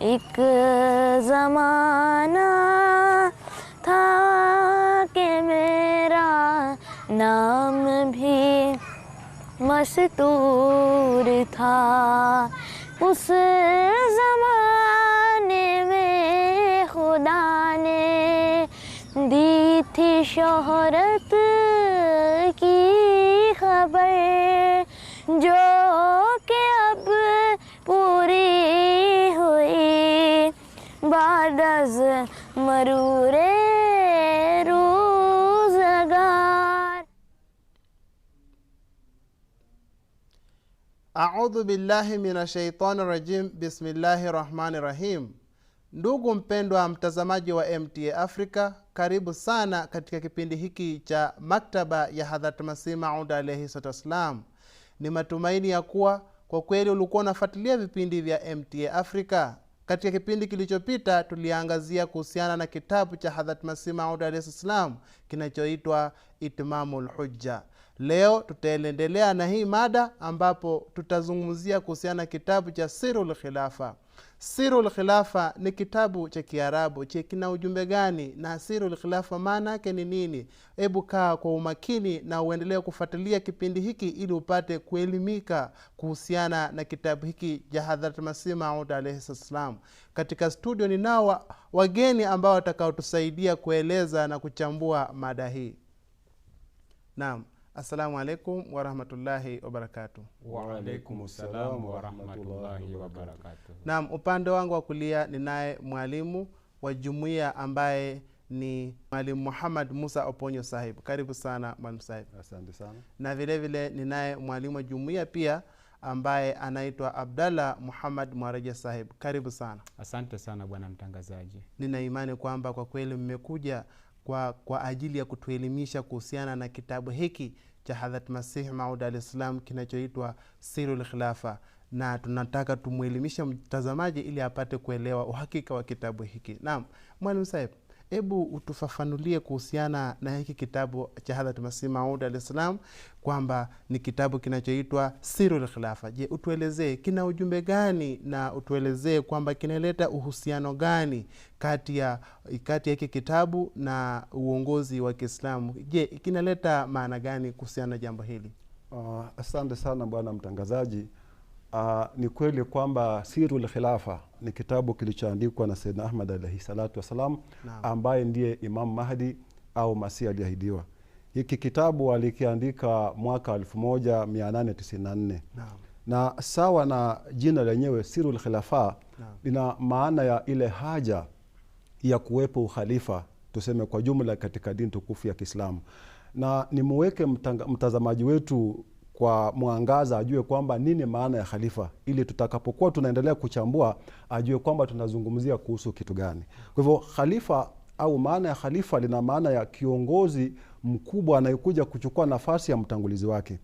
एक ज़माना था कि मेरा नाम भी मस्तूर था। उस ज़माने में खुदा ने दी थी शोहरत की खबर, जो कि अब पूरी हुई बाद अज़ मरूरे रोज़गार। A'udhu billahi minash shaitani rajim. Bismillahir rahmanir rahim. Ndugu mpendwa mtazamaji wa MTA Africa, karibu sana katika kipindi hiki cha maktaba ya Hadhrat Masih Maud alayhi salam. Ni matumaini ya kuwa kwa kweli ulikuwa unafuatilia vipindi vya MTA Africa. Katika kipindi kilichopita tuliangazia kuhusiana na kitabu cha Hadhrat Masih Maud alayhi salam kinachoitwa Itmamul Hujja. Leo tutaendelea na hii mada ambapo tutazungumzia kuhusiana na kitabu cha Sirul Khilafa. Sirul Khilafa ni kitabu cha Kiarabu. Kina ujumbe gani na Sirul Khilafa maana yake ni nini? Hebu kaa kwa umakini na uendelee kufuatilia kipindi hiki ili upate kuelimika kuhusiana na kitabu hiki cha Hadhrat Masih Maud alayhi salam. Katika studio ninao wageni ambao watakaotusaidia kueleza na kuchambua mada hii. Naam. Assalamu alaikum wa rahmatullahi wa barakatuh. Wa alaikumus salam wa rahmatullahi wa barakatuh. Naam, upande wangu wa kulia ninaye mwalimu wa jumuiya ambaye ni Mwalimu Muhammad Musa Oponyo Sahib. Karibu sana Mwalimu Sahib. Asante sana. Na vile vile ninaye mwalimu wa jumuiya pia ambaye anaitwa Abdalla Muhammad Mwaraja Sahib. Karibu sana. Asante sana bwana mtangazaji. Nina imani kwamba kwa kweli mmekuja kwa ajili ya kutuelimisha kuhusiana na kitabu hiki cha Hadhrat Masih Maud alayhi salam kinachoitwa Sirul Khilafa, na tunataka tumuelimisha mtazamaji ili apate kuelewa uhakika wa kitabu hiki. Naam, Mwalimu Sahib, hebu utufafanulie kuhusiana na hiki kitabu cha Hadhrat Masih Maud alayhi salam kwamba ni kitabu kinachoitwa Sirul Khilafa. Je, utuelezee kina ujumbe gani na utuelezee kwamba kinaleta uhusiano gani kati ya hiki kitabu na uongozi wa Kiislamu? Je, kinaleta maana gani kuhusiana na jambo hili? Asante sana bwana mtangazaji. Ni kweli kwamba Sirul Khilafa ni kitabu kilichoandikwa na Sayyidina Ahmad alayhi salatu wasalam, ambaye ndiye Imam Mahdi au Masih aliahidiwa. Hiki kitabu alikiandika mwaka 1894. Na sawa na jina lenyewe Sirul Khilafa lina maana ya ile haja ya kuwepo ukhalifa, tuseme kwa jumla, katika dini tukufu ya Kiislamu. Na nimuweke mtazamaji wetu kwa mwangaza ajue kwamba nini maana ya khalifa, ili tutakapokuwa tunaendelea kuchambua ajue kwamba tunazungumzia kuhusu kitu gani. Kwa hivyo khalifa au maana ya khalifa lina maana ya kiongozi mkubwa anayekuja kuchukua nafasi ya mtangulizi wake.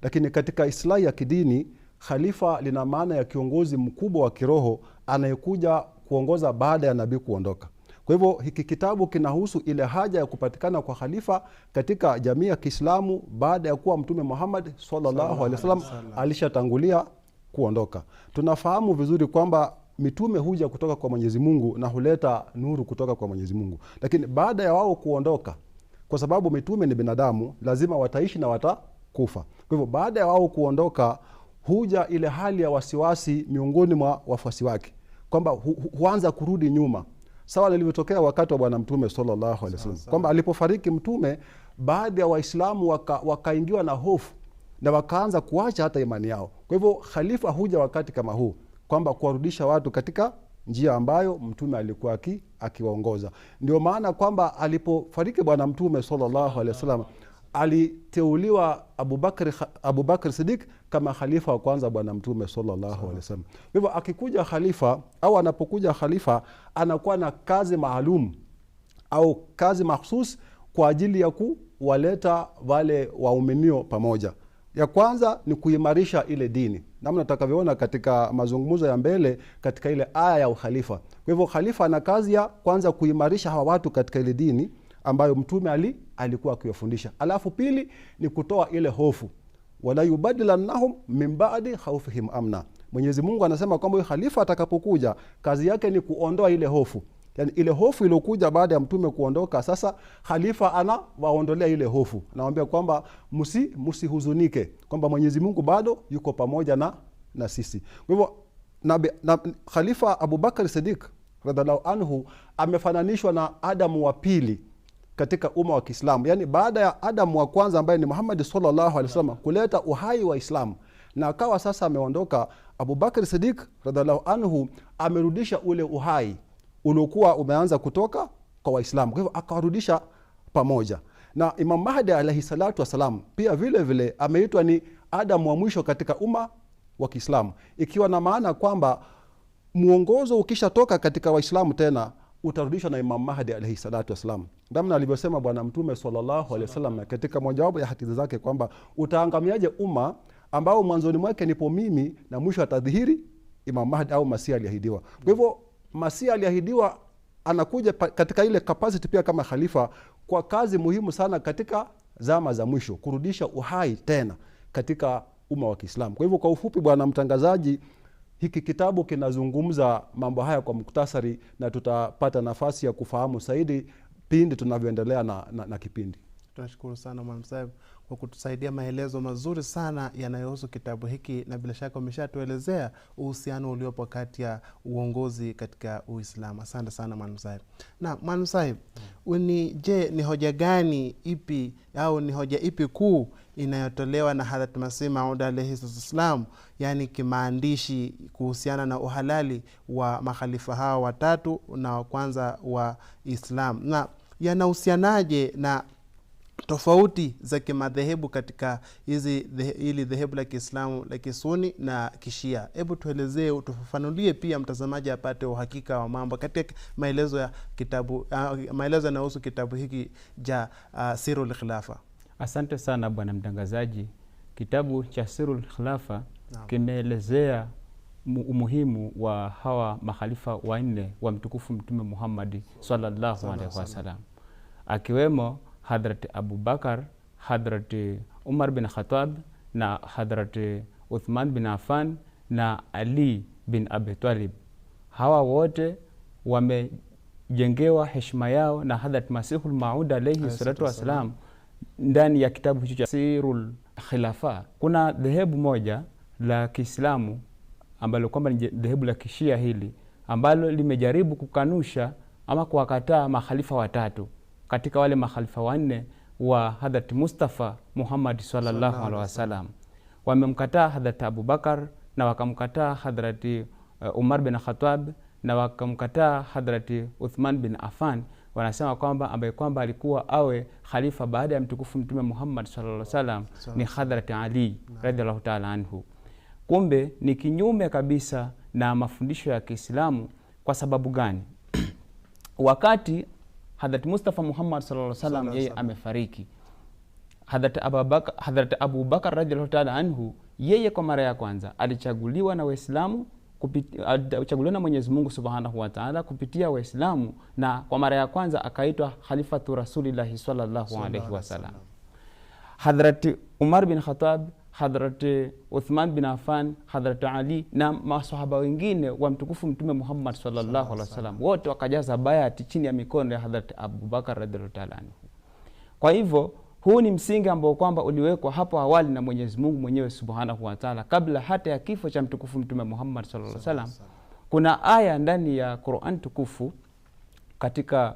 Lakini katika islahi ya kidini, khalifa lina maana ya kiongozi mkubwa wa kiroho anayekuja kuongoza baada ya nabii kuondoka. Kwa hivyo hiki kitabu kinahusu ile haja ya kupatikana kwa khalifa katika jamii ya Kiislamu baada ya kuwa Mtume Muhammad sallallahu alaihi wasallam alishatangulia kuondoka. Tunafahamu vizuri kwamba mitume huja kutoka kwa Mwenyezi Mungu na huleta nuru kutoka kwa Mwenyezi Mungu. Lakini baada ya wao kuondoka, kwa sababu mitume ni binadamu, lazima wataishi na watakufa. Kwa hivyo baada ya wao kuondoka, huja ile hali ya wasiwasi miongoni mwa wafuasi wake kwamba huanza kurudi nyuma. Sawa lilivyotokea wakati wa bwana Mtume sallallahu alaihi wasallam, kwamba alipofariki Mtume, baadhi ya Waislamu wakaingiwa na hofu na wakaanza kuacha hata imani yao. Kwa hivyo khalifa huja wakati kama huu, kwamba kuwarudisha watu katika njia ambayo Mtume alikuwa akiwaongoza. Ndio maana kwamba alipofariki bwana Mtume sallallahu alaihi wasallam, aliteuliwa Abu Bakr Siddiq kama khalifa wa kwanza bwana Mtume sallallahu alaihi wasallam. Hivyo akikuja khalifa au anapokuja khalifa, anakuwa na kazi maalum au kazi mahsus kwa ajili ya kuwaleta wale wauminio pamoja. Ya kwanza ni kuimarisha ile dini, namna tutakavyoona katika mazungumzo ya mbele katika ile aya ya ukhalifa. Kwa hivyo khalifa ana kazi ya kwanza kuimarisha hawa watu katika ile dini ambayo Mtume alikuwa akiwafundisha. Alafu pili ni kutoa ile hofu, wala yubadilannahum min ba'di khawfihim amna, Mwenyezi Mungu anasema kwamba huyu khalifa atakapokuja kazi yake ni kuondoa ile hofu. Yani ile hofu iliyokuja baada ya mtume kuondoka, sasa khalifa anawaondolea ile hofu. Anawaambia kwamba msihuzunike, kwamba Mwenyezi Mungu bado yuko pamoja na sisi. Kwa hivyo na Khalifa Abu Bakar Siddiq radhiallahu anhu amefananishwa na Adamu wa pili katika umma wa Kiislamu. Yani baada ya Adamu wa kwanza ambaye ni Muhammad sallallahu alaihi wasallam kuleta uhai wa Islam na akawa sasa ameondoka, Abu Bakar Siddiq radhiallahu anhu amerudisha ule uhai uliokuwa umeanza kutoka kwa Waislamu. Kwa hivyo akarudisha pamoja. Na Imam Mahdi alayhi salatu wasalam pia vile vile ameitwa ni Adamu wa mwisho katika umma wa Kiislamu, ikiwa na maana kwamba muongozo ukishatoka katika Waislamu tena utarudishwa na Imam Mahdi alayhi salatu wasalam. Ndamna alivyosema bwana Mtume sallallahu alaihi wasallam katika mojawapo ya hadithi zake kwamba utaangamiaje umma ambao mwanzoni mwake nipo mimi na mwisho atadhihiri Imam Mahdi au Masihi aliahidiwa. Kwa hivyo Masihi aliahidiwa anakuja katika ile capacity pia kama khalifa kwa kazi muhimu sana katika zama za mwisho, kurudisha uhai tena katika umma wa Kiislamu. Kwa hivyo kwa ufupi bwana mtangazaji, hiki kitabu kinazungumza mambo haya kwa muktasari, na tutapata nafasi ya kufahamu zaidi pindi tunavyoendelea na kipindi. Tunashukuru sana Mwalimu Saib kwa kutusaidia maelezo mazuri sana yanayohusu kitabu hiki, na bila shaka umeshatuelezea uhusiano uliopo kati ya uongozi katika Uislamu. Asante sana Mwalimu Saib. Na Mwalimu Saib, ni hoja gani ipi au ni hoja ipi kuu inayotolewa na Hadhrat Masih Maud alayhi salam, yani kimaandishi, kuhusiana na uhalali wa makhalifa hao watatu na wa kwanza wa Islam, na yanahusianaje na tofauti za kimadhehebu katika hili dhehebu la Kiislamu la Kisuni na Kishia? Hebu tuelezee, utufafanulie pia mtazamaji apate uhakika wa mambo katika maelezo ya kitabu, maelezo yanayohusu kitabu hiki cha Sirul Khilafa. Asante sana bwana mtangazaji. Kitabu cha Sirul Khilafa kimeelezea umuhimu wa hawa makhalifa wanne wa mtukufu Mtume Muhammad sallallahu alaihi wasallam, akiwemo Hadhrat Abu Bakar, Hadhrat Umar bin Khattab na Hadhrat Uthman bin Affan na Ali bin Abi Talib. Hawa wote wamejengewa heshima yao na Hadhrat Masihul Maud alayhi salatu wasalam ndani ya kitabu hicho cha Sirul Khilafa. Kuna dhehebu moja la Kiislamu ambalo kwamba ni dhehebu la Kishia hili, ambalo limejaribu kukanusha ama kuwakataa makhalifa watatu katika wale makhalifa wanne wa Hadhrat Mustafa Muhammad sallallahu alaihi wasallam. Wamemkataa Hadhrat Abu Bakar na wakamkataa Hadhrat Umar bin Khattab na wakamkataa Hadhrat Uthman bin Affan. Wanasema kwamba ambaye kwamba alikuwa awe khalifa baada ya mtukufu Mtume Muhammad sallallahu alaihi wasallam ni Hadhrat Ali radhiallahu ta'ala anhu. Kumbe ni kinyume kabisa na mafundisho ya Kiislamu. Kwa sababu gani? Wakati Hadhrat Mustafa Muhammad sallallahu alaihi wasallam yeye amefariki, Hadhrat Abu Bakar radhiallahu ta'ala anhu, yeye kwa mara ya kwanza alichaguliwa na Waislamu, alichaguliwa na Mwenyezi Mungu Subhanahu wa Ta'ala kupitia Waislamu, na kwa mara ya kwanza akaitwa Khalifatu Rasulillah sallallahu alaihi wasallam. Hadhrat Umar bin Khattab, Hadhrat Uthman bin Affan, Hadhrat Ali na maswahaba wengine wa mtukufu Mtume Muhammad sallallahu alaihi wasallam wote wakajaza bayati chini ya mikono ya Hadhrat Abu Bakar radhiallahu ta'ala anhu. Kwa hivyo huu ni msingi ambao kwamba uliwekwa hapo awali na Mwenyezi Mungu mwenyewe Subhanahu wa Ta'ala kabla hata ya kifo cha mtukufu Mtume Muhammad sallallahu alaihi wasallam. Kuna aya ndani ya Qur'an tukufu katika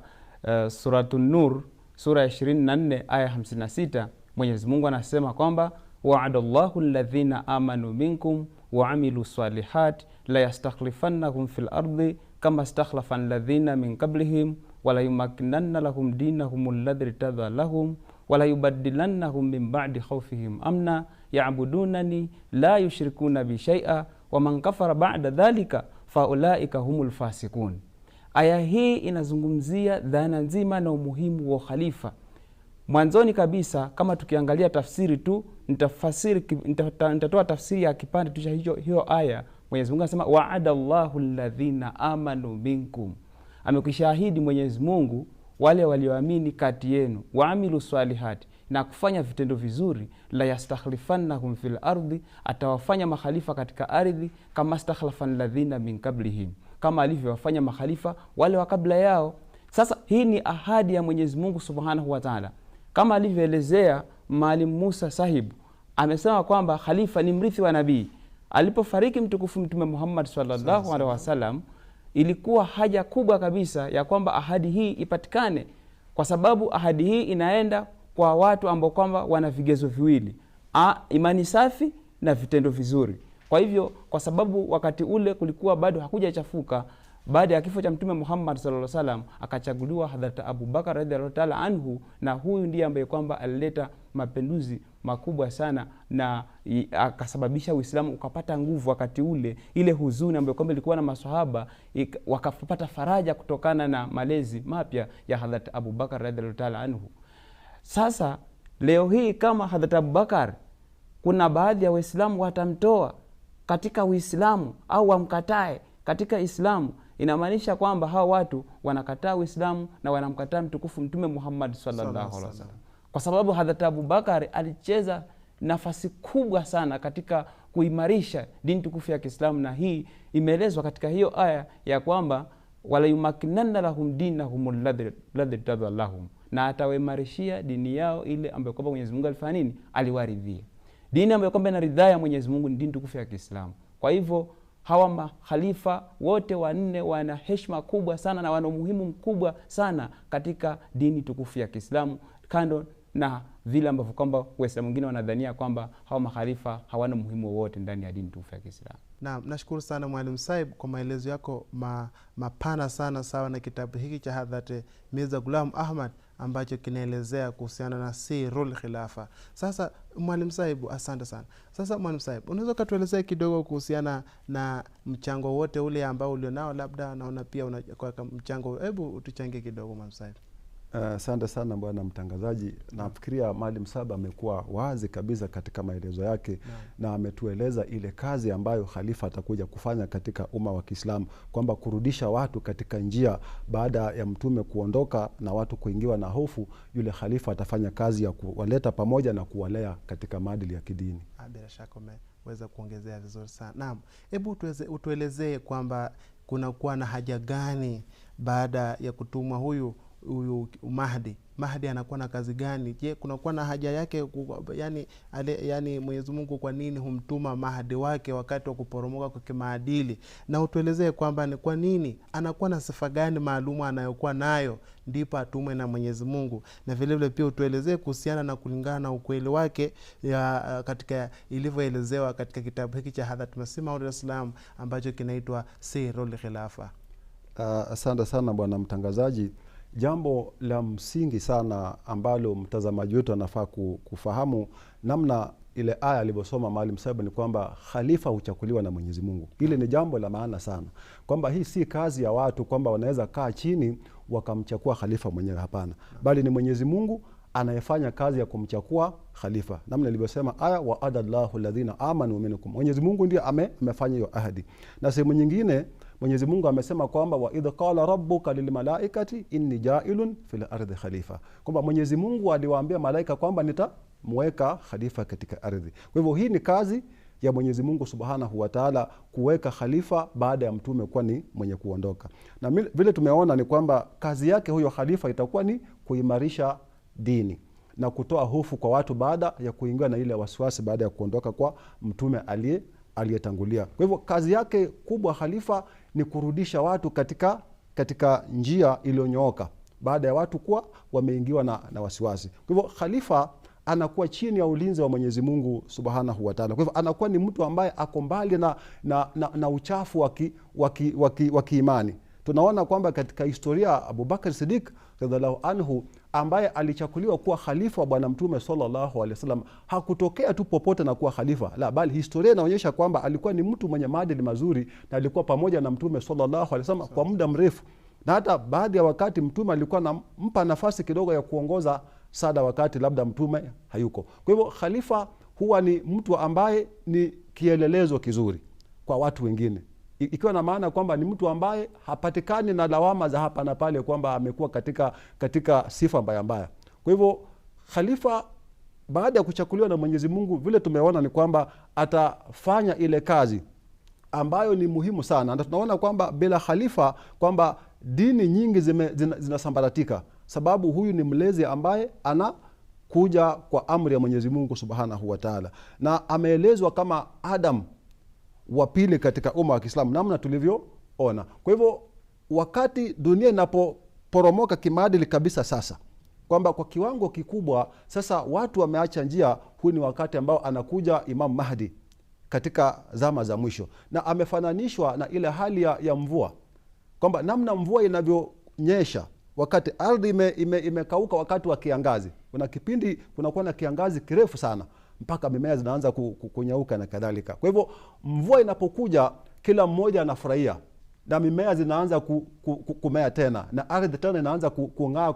Suratun Nur sura ya 24 aya 56, Mwenyezi Mungu anasema kwamba wa'adallahu alladhina amanu minkum wa amilu salihat la yastakhlifannahum fil ardi kama istakhlafa alladhina min qablihim wa la yumakkinanna lahum dinahum alladhi irtadha lahum wa la yubaddilannahum min ba'di khawfihim amna ya'budunani la yushrikuna bi shay'a wa man kafara ba'da dhalika fa ulaika humul fasiqun. Aya hii inazungumzia dhana nzima na umuhimu wa khalifa. Mwanzoni kabisa, kama tukiangalia tafsiri tu, nitatoa tafsiri ya kipande tu cha hiyo aya. Mwenyezi Mungu anasema wa'adallahu alladhina amanu minkum, amekishahidi Mwenyezi Mungu wale walioamini kati yenu, wa amilu salihati, na kufanya vitendo vizuri, la yastakhlifannahum fil ardi, atawafanya makhalifa katika ardhi, kama stakhlafan ladhina min qablihim, kama alivyowafanya makhalifa wale wa kabla yao. Sasa hii ni ahadi ya Mwenyezi Mungu Subhanahu wa Ta'ala, kama alivyoelezea Maalim Musa Sahibu. Amesema kwamba khalifa ni mrithi wa nabii. Alipofariki mtukufu Mtume Muhammad sallallahu alaihi wasallam, ilikuwa haja kubwa kabisa ya kwamba ahadi hii ipatikane, kwa sababu ahadi hii inaenda kwa watu ambao kwamba wana vigezo viwili, imani safi na vitendo vizuri. Kwa hivyo, kwa sababu wakati ule kulikuwa bado hakujachafuka, baada ya kifo cha Mtume Muhammad sallallahu alaihi wasallam akachaguliwa Hadhrat Abu Bakar radhiallahu ta'ala anhu, na huyu ndiye ambaye kwamba alileta mapinduzi makubwa sana na akasababisha Uislamu ukapata nguvu wakati ule. Ile huzuni ambayo kwamba ilikuwa na maswahaba wakapata faraja kutokana na malezi mapya ya Hadhrat Abu Bakar radhiallahu ta'ala anhu. Sasa leo hii kama Hadhrat Abu Bakar, kuna baadhi ya Waislamu watamtoa katika Uislamu au wamkatae katika Islamu, inamaanisha kwamba hao watu wanakataa Uislamu na wanamkataa mtukufu Mtume Muhammad sallallahu alaihi wasallam, kwa sababu Hadhrat Abu Bakar alicheza nafasi kubwa sana katika kuimarisha dini tukufu ya Kiislamu, na hii imeelezwa katika hiyo aya ya kwamba wala yumakinanna lahum dinahum alladhi tadallahum, na atawaimarishia dini yao ile ambayo kwamba Mwenyezi Mungu alifanya nini, aliwaridhia. Dini ambayo kwamba inaridhia ya Mwenyezi Mungu ni dini tukufu ya Kiislamu. Kwa hivyo hawa makhalifa wote wanne wana heshima kubwa sana na wana umuhimu mkubwa sana katika dini tukufu ya Kiislamu, kando na vile ambavyo kwamba Waislamu wengine wanadhania kwamba hawa makhalifa hawana muhimu wowote ndani ya dini tukufu ya Kiislamu. Naam, nashukuru sana Mwalimu Saib kwa maelezo yako mapana sana, sawa na kitabu hiki cha Hadhrat Mirza Ghulam Ahmad ambacho kinaelezea kuhusiana na sirul khilafa. Sasa Mwalimu Saib, asante sana. Sasa Mwalimu Saib, unaweza kutuelezea kidogo kuhusiana na mchango wote ule ambao ulionao, labda naona pia kwa mchango, hebu utuchangie kidogo Mwalimu Saib. Asante sana bwana mtangazaji. Nafikiria Maalim Saba amekuwa wazi kabisa katika maelezo yake na ametueleza ile kazi ambayo khalifa atakuja kufanya katika umma wa Kiislamu, kwamba kurudisha watu katika njia baada ya mtume kuondoka na watu kuingiwa na hofu. Yule khalifa atafanya kazi ya kuwaleta pamoja na kuwalea katika maadili ya kidini. Bila shaka umeweza kuongezea vizuri sana. Naam, hebu utuelezee kwamba kunakuwa na haja gani baada ya kutumwa huyu Mahdi anakuwa na kazi gani? Je, kunakuwa na haja yake? Yani Mwenyezi Mungu kwa nini humtuma Mahdi wake wakati wa kuporomoka kwa kimaadili? Na utuelezee kwamba ni kwa nini anakuwa na sifa gani maalumu anayokuwa nayo ndipo atumwe na Mwenyezi Mungu, na vile vile pia utuelezee kuhusiana na kulingana na ukweli wake katika ilivyoelezewa katika kitabu hiki cha Hadhrat Masih Maud al-Islam ambacho kinaitwa Sirul Khilafa. Asante sana bwana mtangazaji. Jambo la msingi sana ambalo mtazamaji wetu anafaa kufahamu namna ile aya alivyosoma Maalim Saib ni kwamba khalifa huchakuliwa na Mwenyezi Mungu. Ile ni jambo la maana sana, kwamba hii si kazi ya watu kwamba wanaweza kaa chini wakamchakua khalifa mwenyewe. Hapana, bali ni Mwenyezi Mungu anayefanya kazi ya kumchakua khalifa. Namna nilivyosema aya, wa adallahu alladhina amanu minkum, Mwenyezi Mungu ndiye amefanya hiyo ahadi. Na sehemu nyingine Mwenyezi Mungu amesema kwamba wa idh qala rabbuka lilmalaikati inni ja'ilun fil ardi khalifa, kwamba Mwenyezi Mungu aliwaambia malaika kwamba nitamweka khalifa katika ardhi. Kwa hivyo hii ni kazi ya Mwenyezi Mungu Subhanahu wa Ta'ala, kuweka khalifa baada ya mtume kuwa ni mwenye kuondoka. Na vile tumeona ni kwamba kazi yake huyo khalifa itakuwa ni kuimarisha dini na kutoa hofu kwa watu baada ya kuingia na ile wasiwasi baada ya kuondoka kwa mtume aliyetangulia. Kwa hivyo kazi yake kubwa khalifa ni kurudisha watu katika njia iliyonyooka baada ya watu kuwa wameingiwa na wasiwasi. Kwa hivyo khalifa anakuwa chini ya ulinzi wa Mwenyezi Mungu Subhanahu wa Ta'ala. Kwa hivyo anakuwa ni mtu ambaye ako mbali na uchafu wa kiimani. Tunaona kwamba katika historia Abu Bakar Siddiq radhiallahu anhu ambaye alichakuliwa kuwa khalifa wa bwana mtume sallallahu alaihi wasallam hakutokea tu popote na kuwa khalifa, la bali historia inaonyesha kwamba alikuwa ni mtu mwenye maadili mazuri na alikuwa pamoja na mtume sallallahu alaihi wasallam kwa muda mrefu, na hata baadhi ya wakati mtume alikuwa anampa nafasi kidogo ya kuongoza sada wakati labda mtume hayuko. Kwa hivyo khalifa huwa ni mtu ambaye ni kielelezo kizuri kwa watu wengine, ikiwa na maana kwamba ni mtu ambaye hapatikani na lawama za hapa na pale kwamba amekuwa katika sifa mbaya mbaya. Kwa hivyo khalifa baada ya kuchakuliwa na Mwenyezi Mungu, vile tumeona ni kwamba atafanya ile kazi ambayo ni muhimu sana. Na tunaona kwamba bila khalifa kwamba dini nyingi zinasambaratika, sababu huyu ni mlezi ambaye anakuja kwa amri ya Mwenyezi Mungu Subhanahu wa Ta'ala, na ameelezwa kama Adam wa pili katika umma wa Kiislamu namna tulivyoona. Kwa hivyo wakati dunia inapoporomoka kimaadili kabisa sasa, kwamba kwa kiwango kikubwa sasa watu wameacha njia, huu ni wakati ambao anakuja Imam Mahdi katika zama za mwisho, na amefananishwa na ile hali ya mvua, kwamba namna mvua inavyonyesha wakati ardhi imekauka wakati wa kiangazi. Kuna kipindi kunakuwa na kiangazi kirefu sana mpaka mimea zinaanza kunyauka na kadhalika. Kwa hivyo mvua inapokuja, kila mmoja anafurahia na mimea zinaanza kumea tena, na ardhi tena inaanza kung'aa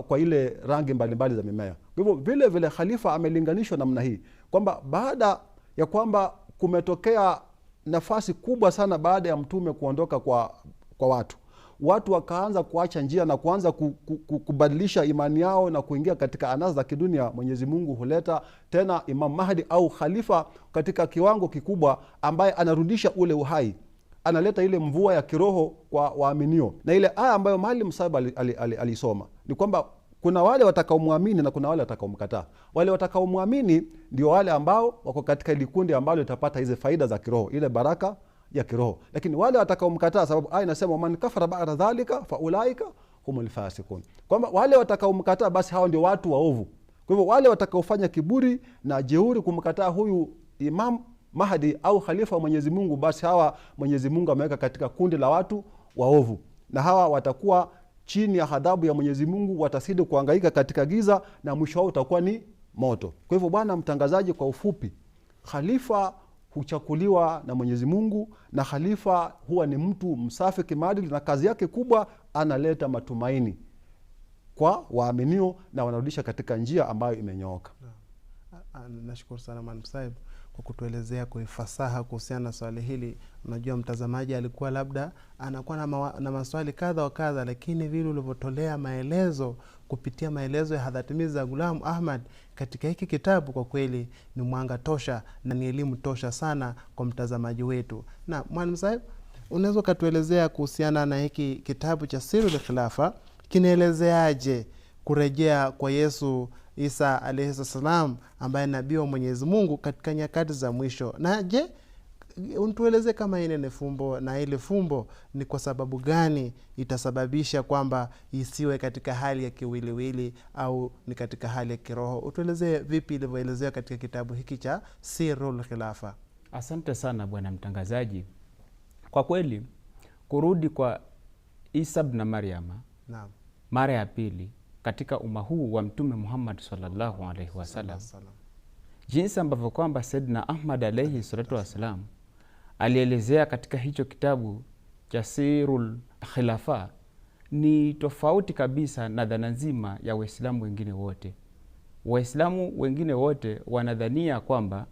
kwa ile rangi mbalimbali za mimea. Kwa hivyo vile vile khalifa amelinganishwa namna hii, kwamba baada ya kwamba kumetokea nafasi kubwa sana baada ya mtume kuondoka kwa watu wakaanza kuacha njia na kuanza kubadilisha imani yao na kuingia katika anasa za kidunia. Mwenyezi Mungu huleta tena Imam Mahdi au khalifa katika kiwango kikubwa, ambaye anarudisha ule uhai, analeta ile mvua ya kiroho kwa waaminio. Na ile aya ambayo Maalim Saib alisoma ni kwamba kuna wale watakaomwamini na kuna wale watakaomkataa. Wale watakaomwamini ndio wale ambao wako katika ile kundi ambalo litapata hizo faida za kiroho, ile baraka ya kiroho. Lakini wale watakaomkataa, sababu aya inasema man kafara ba'da dhalika fa ulaika humul fasiqun, kwamba wale watakaomkataa basi hao ndio watu waovu. Kwa hivyo wale watakaofanya kiburi na jeuri kumkataa huyu Imam Mahdi au khalifa wa Mwenyezi Mungu, basi hawa Mwenyezi Mungu ameweka katika kundi la watu waovu, na hawa watakuwa chini ya adhabu ya Mwenyezi Mungu, watasidi kuhangaika katika giza na mwisho wao utakuwa ni moto. Kwa hivyo bwana mtangazaji, kwa ufupi, khalifa huchakuliwa na Mwenyezi Mungu, na khalifa huwa ni mtu msafi kimaadili, na kazi yake kubwa analeta matumaini kwa waaminio na wanarudisha katika njia ambayo imenyooka. Nashukuru sana Maalim Saib kwa kutuelezea kwa fasaha kuhusiana na swali hili. Unajua mtazamaji alikuwa labda anakuwa na maswali kadha wa kadha, lakini vile ulivyotolea maelezo kupitia maelezo ya Hadhrat Mirza Ghulam Ahmad katika hiki kitabu, kwa kweli ni mwanga tosha na ni elimu tosha sana kwa mtazamaji wetu. Na Maalim Saib, unaweza kutuelezea kuhusiana na hiki kitabu cha Sirul Khilafa, kinaelezeaje kurejea kwa Yesu Isa alayhi salam ambaye nabii wa Mwenyezi Mungu katika nyakati za mwisho? Na je, untueleze kama hili ni fumbo, na ile fumbo ni kwa sababu gani itasababisha kwamba isiwe katika hali ya kiwiliwili au ni katika hali ya kiroho? Utueleze vipi ilivyoelezewa katika kitabu hiki cha Sirul Khilafa. Asante sana bwana mtangazaji. Kwa kweli kurudi kwa Isa ibn Maryama mara ya pili katika umma huu wa Mtume Muhammad sallallahu alaihi wasallam, jinsi ambavyo kwamba Sayyidina Ahmad alaihi salatu wasalam alielezea katika hicho kitabu cha Sirul Khilafa, ni tofauti kabisa na dhana nzima ya Waislamu wengine wote. Waislamu wengine wote wanadhania kwamba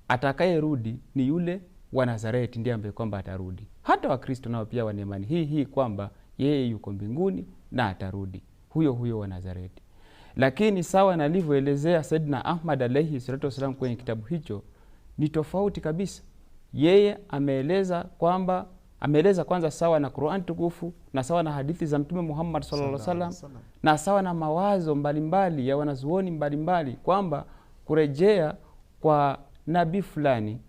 atakayerudi ni yule wa Nazareti ndiye ambaye kwamba atarudi. Hata Wakristo nao pia wana imani hii kwamba yeye yuko mbinguni na atarudi, huyo wa Nazareti. Lakini sawa na alivyoelezea Sayyidina Ahmad alayhi salatu wasallam kwenye kitabu hicho, ni tofauti kabisa. Yeye ameeleza kwanza sawa na Qur'an tukufu na sawa na hadithi za Mtume Muhammad sallallahu alaihi wasallam na sawa na mawazo mbalimbali ya wanazuoni mbalimbali, kwamba kurejea kwa nabii fulani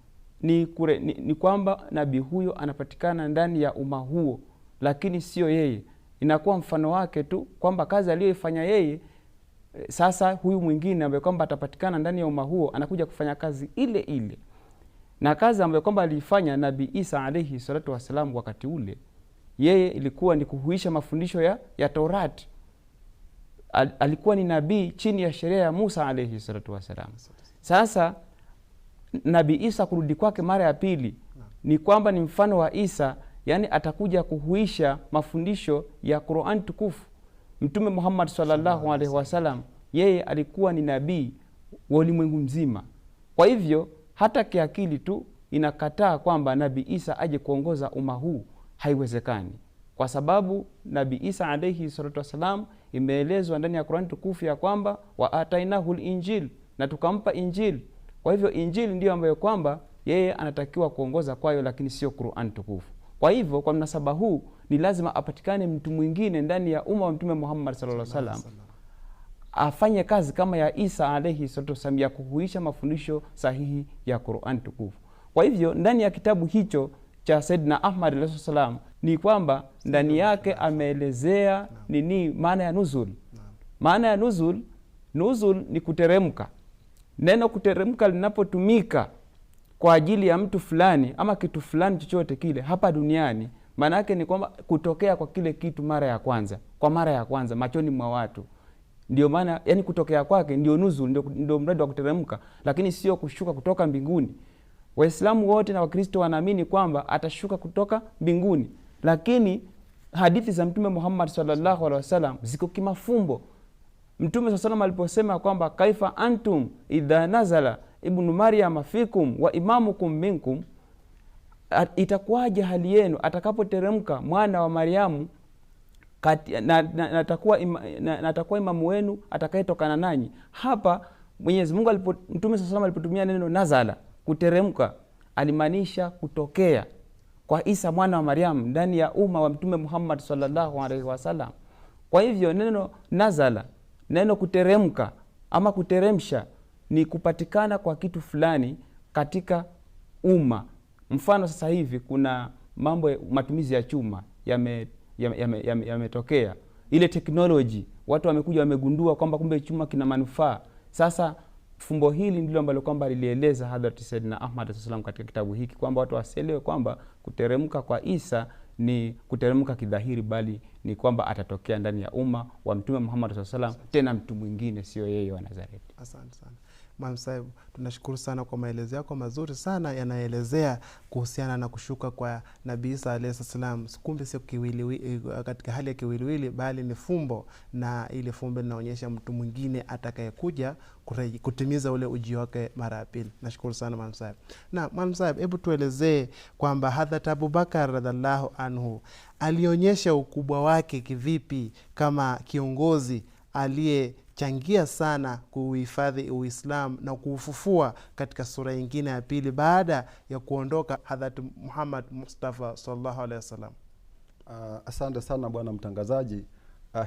ni kwamba nabii huyo anapatikana ndani ya umma huo, lakini sio yeye. Inakuwa mfano wake tu kwamba kazi aliyoifanya yeye, sasa huyu mwingine ambaye kwamba atapatikana ndani ya umma huo anakuja kufanya kazi ile ile. Na kazi ambayo kwamba alifanya Nabii Isa alayhi salatu wasalam wakati ule, yeye ilikuwa ni kuhuisha mafundisho ya Taurati. Alikuwa ni nabii chini ya sheria ya Musa alayhi salatu wasalam. Sasa Nabii Isa kurudi kwake mara ya pili ni kwamba ni mfano wa Isa, yani atakuja kuhuisha mafundisho ya Qur'an tukufu. Mtume Muhammad sallallahu alaihi wasallam yeye alikuwa ni nabii wa ulimwengu mzima. Kwa hivyo hata kiakili tu inakataa kwamba Nabii Isa aje kuongoza umma huu, haiwezekani. Kwa sababu Nabii Isa alayhi salatu wasalam imeelezwa ndani ya Qur'an tukufu ya kwamba wa atainahul injil, na tukampa Injili. Kwa hivyo Injili ndiyo ambayo kwamba yeye anatakiwa kuongoza kwayo, lakini sio Qur'an tukufu. Kwa hivyo kwa mnasaba huu ni lazima apatikane mtu mwingine ndani ya umma wa Mtume Muhammad sallallahu alaihi wasallam afanye kazi kama ya Isa alayhi salatu wasallam ya kuhuisha mafundisho sahihi ya Qur'an tukufu. Kwa hivyo ndani ya kitabu hicho cha Sayyidina Ahmad alayhi salam ni kwamba ndani yake ameelezea nini maana ya nuzul. Maana ya nuzul ni kuteremka. Neno kuteremka linapotumika kwa ajili ya mtu fulani ama kitu fulani chochote kile hapa duniani, maana yake ni kwamba kutokea kwa kile kitu mara ya kwanza, kwa mara ya kwanza machoni mwa watu. Ndio maana yani kutokea kwake ndio nuzul, ndio mradi wa kuteremka, lakini sio kushuka kutoka mbinguni. Waislamu wote na Wakristo wanaamini kwamba atashuka kutoka mbinguni, lakini hadithi za Mtume Muhammad sallallahu alaihi wasallam ziko kimafumbo. Mtume sallallahu alaihi wasallam aliposema kwamba kaifa antum idha nazala ibnu Maryam fikum wa imamukum minkum, itakuwaje hali yenu atakapoteremka mwana wa Maryamu na atakuwa imamu wenu atakayetokana nanyi. Hapa Mwenyezi Mungu Mtume sallallahu alaihi wasallam alipotumia neno nazala, kuteremka, alimaanisha kutokea kwa Isa mwana wa Maryam ndani ya umma wa Mtume Muhammad sallallahu alaihi wasallam. Kwa hivyo neno nazala, neno kuteremka ama kuteremsha ni kupatikana kwa kitu fulani katika umma. Mfano sasa hivi kuna mambo matumizi ya chuma yametokea. Ile teknoloji watu wamekuja wamegundua kwamba kumbe chuma kina manufaa. Sasa fumbo hili ndilo ambalo kwamba lilieleza Hadhrat Sayyidina Ahmad sallam katika kitabu hiki kwamba watu wasielewe kwamba kuteremka kwa Isa ni kuteremka kidhahiri, bali ni kwamba atatokea ndani ya umma wa Mtume Muhammad sallam, tena mtu mwingine sio yeye wa Nazareti. Asante sana Mwalimu Saib, tunashukuru sana kwa maelezo yako mazuri sana yanaelezea kuhusiana na kushuka kwa Nabii Isa alayhi salam. Kumbe sio kiwiliwili, katika hali ya kiwiliwili, bali ni fumbo, na ile fumbo linaonyesha mtu mwingine atakayekuja kutimiza ule ujio wake mara ya pili. Nashukuru sana Mwalimu Saib. Na Mwalimu Saib, hebu tuelezee kwamba Hadhrat Abubakar radhiallahu anhu alionyesha ukubwa wake kivipi kama kiongozi aliyechangia sana kuhifadhi Uislamu na kuufufua katika sura nyingine ya pili baada ya kuondoka Hadhrat Muhammad Mustafa sallallahu alaihi wasallam. Asante sana bwana mtangazaji.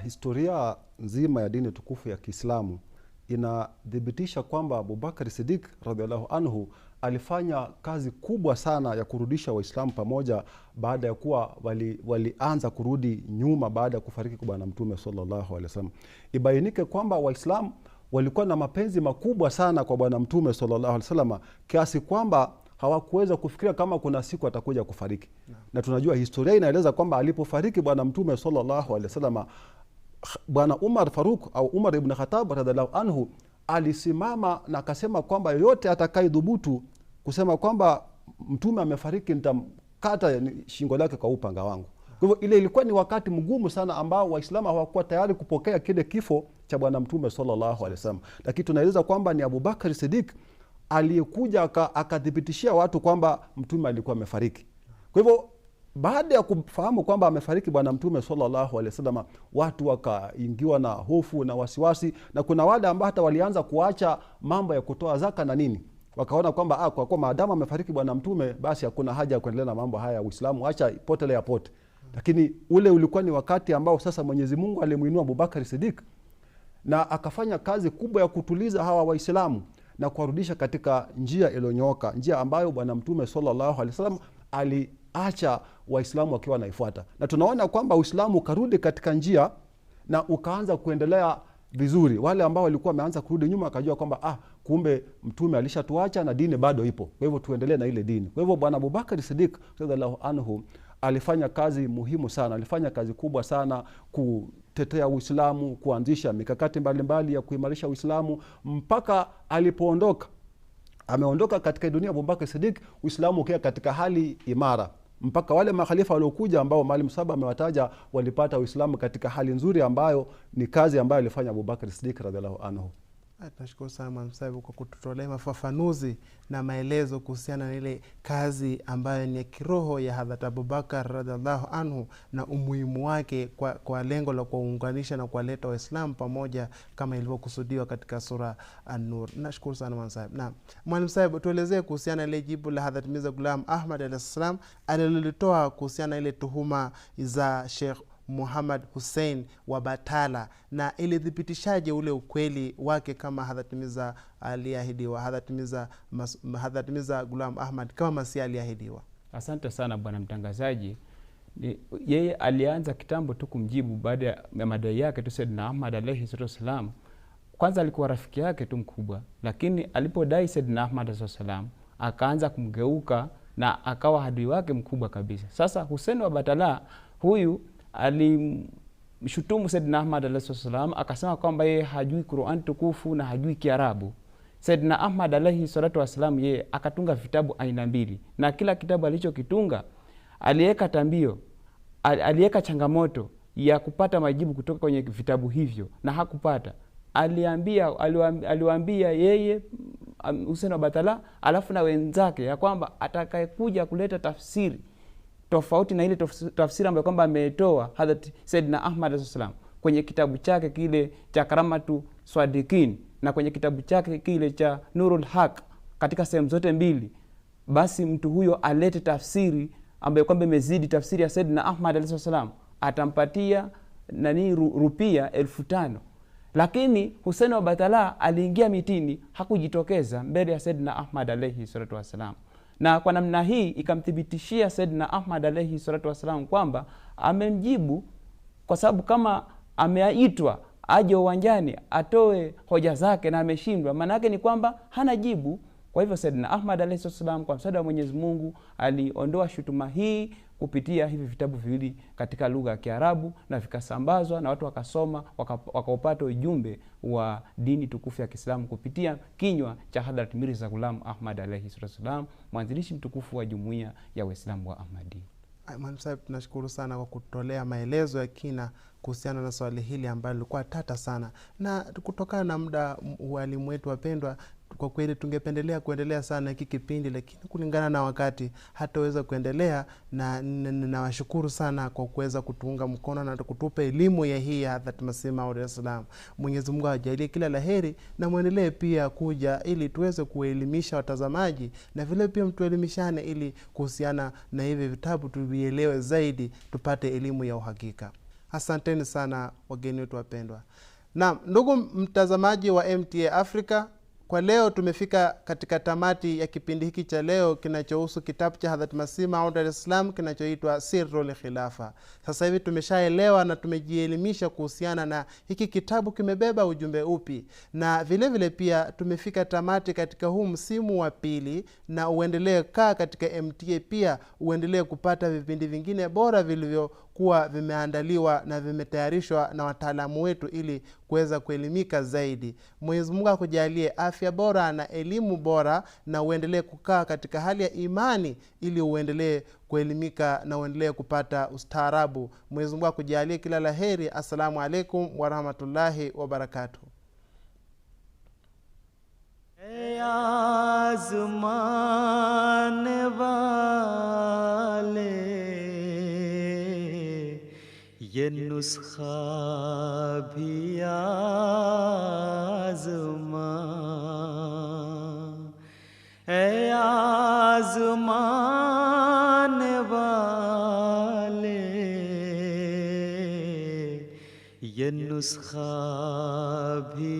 Historia nzima ya dini tukufu ya Kiislamu inadhibitisha kwamba Abubakar Siddiq radhiallahu anhu alifanya kazi kubwa sana ya kurudisha Waislamu pamoja baada ya kuwa walianza kurudi nyuma baada ya kufariki kwa Bwana Mtume sallallahu alaihi wasallam. Ibainike kwamba Waislamu walikuwa na mapenzi makubwa sana kwa Bwana Mtume sallallahu alaihi wasallam kiasi kwamba hawakuweza kufikiria kama kuna siku atakuja kufariki. Na tunajua historia inaeleza kwamba alipofariki Bwana Mtume sallallahu alaihi wasallam, Bwana Umar Faruk au Umar ibn Khattab radhiallahu anhu alisimama na akasema kwamba yoyote atakayedhubutu kusema kwamba Mtume amefariki nitamkata shingo lake kwa upanga wangu. Kwa hivyo ile ilikuwa ni wakati mgumu sana ambao Waislamu hawakuwa tayari kupokea kile kifo cha Bwana Mtume sallallahu alaihi wasallam. Lakini tunaeleza kwamba ni Abubakar Siddiq aliyekuja akadhibitishia watu kwamba Mtume alikuwa amefariki. Kwa hivyo baada ya kufahamu kwamba amefariki Bwana Mtume sallallahu alaihi wasallam, watu wakaingiwa na hofu na wasiwasi, na kuna wale ambao hata walianza kuacha mambo ya kutoa zaka na nini. Wakaona kwamba kwa kuwa maadamu amefariki Bwana Mtume, basi hakuna haja ya kuendelea na mambo haya ya Uislamu, acha potele ya pote. Lakini ule ulikuwa ni wakati ambao sasa Mwenyezi Mungu alimuinua Abubakar Siddiq na akafanya kazi kubwa ya kutuliza hawa Waislamu na kuwarudisha katika njia iliyonyooka, njia ambayo Bwana Mtume sallallahu alaihi wasallam aliacha Waislamu wakiwa wanaifuata. Na tunaona kwamba Uislamu ukarudi katika njia na ukaanza kuendelea vizuri. Wale ambao walikuwa wameanza kurudi nyuma akajua kwamba kumbe Mtume alishatuacha na dini bado ipo, kwa hivyo tuendelee na ile dini. Kwa hivyo Bwana Abubakar Siddiq radhiallahu anhu alifanya kazi muhimu sana, alifanya kazi kubwa sana kutetea Uislamu, kuanzisha mikakati mbalimbali ya kuimarisha Uislamu mpaka alipoondoka. Ameondoka katika dunia Abubakar Siddiq, Uislamu ukiwa katika hali imara, mpaka wale makhalifa waliokuja ambao Mwalimu Saba amewataja walipata Uislamu katika hali nzuri, ambayo ni kazi ambayo alifanya Abubakar Siddiq radhiallahu anhu. Tunashukuru sana Mwalimu Saib kwa kututolea mafafanuzi na maelezo kuhusiana na ile kazi ambayo ni ya kiroho ya Hadhrat Abubakar radhiallahu anhu na umuhimu wake kwa lengo la kuwaunganisha na kuwaleta Waislamu pamoja kama ilivyokusudiwa katika sura An-Nur. Nashukuru sana Mwalimu Saib. Na Mwalimu Saib, tuelezee kuhusiana ile jibu la Hadhrat Mirza Ghulam Ahmad alayhi salam alilolitoa kuhusiana ile tuhuma za Sheikh Muhammad Hussein wa Batala, na ilithibitishaje ule ukweli wake kama Hadhrat Mirza aliahidiwa, Hadhrat Mirza Ghulam Ahmad kama Masihi aliahidiwa? Asante sana bwana mtangazaji. Yeye alianza kitambo tu kumjibu baada ya madai yake tu Sayyidina Ahmad alayhi salam. Kwanza alikuwa rafiki yake tu mkubwa, lakini alipodai Sayyidina Ahmad alayhi salam akaanza kumgeuka na akawa adui wake mkubwa kabisa. Sasa Hussein wa Batala huyu alimshutumu Sayyidina Ahmad alayhi salam, akasema kwamba yeye hajui Qur'an tukufu na hajui Kiarabu. Sayyidina Ahmad alayhi salatu wasalam yeye akatunga vitabu aina mbili, na kila kitabu alichokitunga aliweka tambio, aliweka changamoto ya kupata majibu kutoka kwenye vitabu hivyo, na hakupata. Aliwaambia yeye Hussein wa Batala alafu na wenzake ya kwamba atakayekuja kuleta tafsiri tofauti na ile tafsiri ambayo kwamba ametoa Hadhrat Sayyidina Ahmad alayhi salam kwenye kitabu chake kile cha Karamatu Swadikin na kwenye kitabu chake kile cha Nurul Haq, katika sehemu zote mbili, basi mtu huyo alete tafsiri ambayo kwamba imezidi tafsiri ya Sayyidina Ahmad alayhi salam, atampatia rupia 1500. Lakini Hussein wa Batala aliingia mitini, hakujitokeza mbele ya Sayyidina Ahmad alayhi salatu wasalam, na kwa namna hii ikamthibitishia Sayyidina Ahmad alayhi salatu wasalam kwamba amemjibu, kwa sababu kama ameaitwa aje uwanjani atoe hoja zake na ameshindwa, maana yake ni kwamba hana jibu. Kwa hivyo Sayyidina Ahmad alayhi wasallam kwa msaada wa Mwenyezi Mungu aliondoa shutuma hii kupitia hivi vitabu viwili katika lugha ya Kiarabu, na vikasambazwa na watu wakasoma, wakaupata ujumbe wa dini tukufu ya Kiislamu kupitia kinywa cha Hadhrat Mirza Ghulam Ahmad alayhi wasallam, mwanzilishi mtukufu wa jumuiya ya Waislamu wa Ahmadi. Mwalimu Saib, tunashukuru sana kwa kutolea maelezo ya kina kuhusiana na swali hili ambalo lilikuwa tata sana, na kutokana na muda walimu wetu wapendwa, kwa kweli tungependelea kuendelea sana hiki kipindi, lakini kulingana na wakati hataweza kuendelea, na ninawashukuru sana kwa kuweza kutuunga mkono na kutupa elimu ya hii ya Hadhrat Masihi Maud alayhi salam. Mwenyezi Mungu awajalie kila laheri, na muendelee pia kuja ili tuweze kuelimisha watazamaji, na vile pia mtuelimishane ili kuhusiana na hivi vitabu tuvielewe zaidi, tupate elimu ya uhakika. Asanteni sana wageni wetu wapendwa. Na ndugu mtazamaji wa MTA Africa, kwa leo tumefika katika tamati ya kipindi hiki cha leo kinachohusu kitabu cha Hadhrat Masihi Maud alayhi salam kinachoitwa Sirrul Khilafa. Sasa hivi tumeshaelewa na tumejielimisha kuhusiana na hiki kitabu kimebeba ujumbe upi, na vile vile pia tumefika tamati katika huu msimu wa pili, na uendelee kaa katika MTA, pia uendelee kupata vipindi vingine bora vilivyokuwa vimeandaliwa na vimetayarishwa na wataalamu wetu ili kuweza kuelimika zaidi. Mwenyezi Mungu akujalie afya bora na elimu bora, na uendelee kukaa katika hali ya imani ili uendelee kuelimika na uendelee kupata ustaarabu. Mwenyezi Mungu akujalie kila laheri. Assalamu alaikum wa rahmatullahi wa barakatuh. आज़माने वाले ये नुस्खा भी आज़मा, आज़माने वाले ये नुस्खा भी